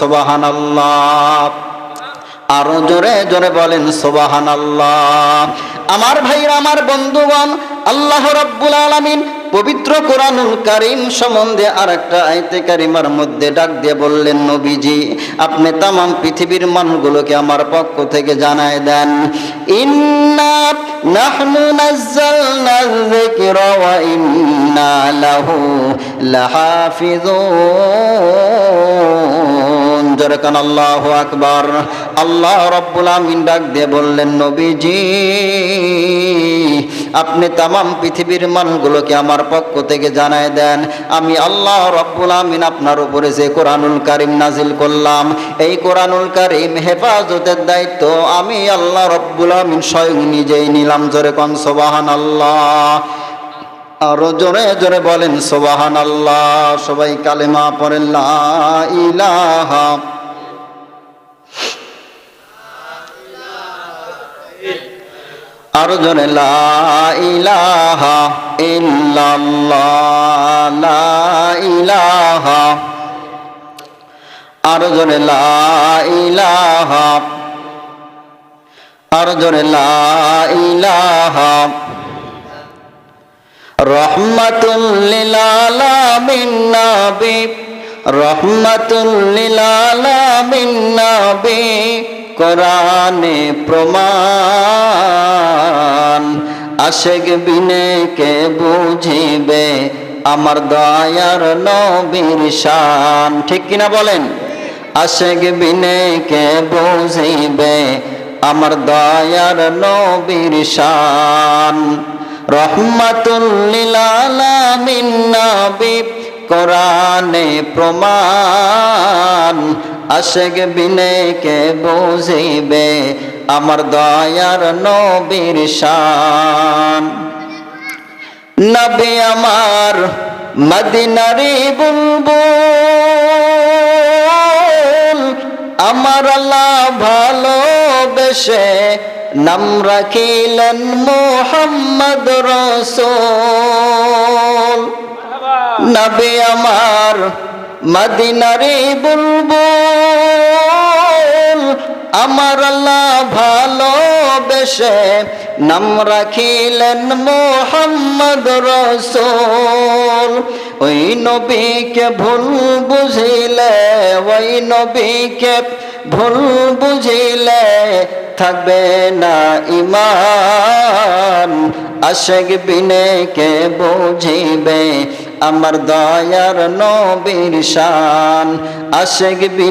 সুবহানাল্লাহ। আরো জোরে জোরে বলেন সুবহানাল্লাহ। আমার ভাইরা, আমার বন্ধুগণ, আল্লাহ রাব্বুল আলামিন পবিত্র কোরআনুল কারীম সম্বন্ধে আরেকটা আয়াতে কারিমার মধ্যে ডাক দিয়ে বললেন, নবীজি আপনি তামাম পৃথিবীর মানুষগুলোকে আমার পক্ষ থেকে জানায় দেন, ইন্না নাহনু নাযালনা যিকরা ওয়া ইন্না লাহু লাহাফিজুন। জোরে কান আল্লাহু আকবার। আল্লাহ রাব্বুল আমিন ডাক দিয়ে বললেন, নবীজি আপনি তামাম পৃথিবীর মানুষগুলোকে আমার পক্ষ থেকে জানায় দেন, আমি আল্লাহ রাব্বুল আমিন আপনার উপরে যে কোরআনুল কারীম নাজিল করলাম, এই কোরআনুল কারীম হেফাজতের দায়িত্ব আমি আল্লাহ রাব্বুল আমিন স্বয়ং নিজেই নিলাম। জোরে কোন সুবহানাল্লাহ। আরো জোরে জোরে বলেন সুবহানাল্লাহ। সবাই কালেমা পড়েন, লা ইলাহা। আরো জোরে, লা ইলাহা ইল্লাল্লাহ, লা ইলাহা। আরো জোরে, লা ইলাহা। আরো জোরে, লা ইলাহা। রহমাতুল লিল আলামিন নবী, রহমাতুল লিল আলামিন নবী, কোরআনে প্রমাণ, আশিক বিনে কে বুঝিবে আমার দয়ার নবীর শান। ঠিক কিনা বলেন? আশিক বিনে কে বুঝিবে আমার দয়ার নবীর শান। রহমাতুল লিল আলামিন নবী, কোরআনে প্রমাণ, আশিক বিনে কে বুঝিবে আমার দয়ার নবীর শান। নবী আমার মদিনারি বুলবুল, আমার আল্লাহ ভালোবেসে নাম রাখিলেন মুহাম্মদ রাসূল। নবী আমার মদিনারি বুলবুল, আমার আল্লাহ ভালোবেসে নাম রাখিলেন মুহাম্মদ রাসূল। ওই নবীকে ভুল বুঝিলে, ওই নবীকে ভুল বুঝিলে থাকবে না ঈমান, আশিক বিনে কে বুঝিবে আমার দয়ার নবীর শান। আশিক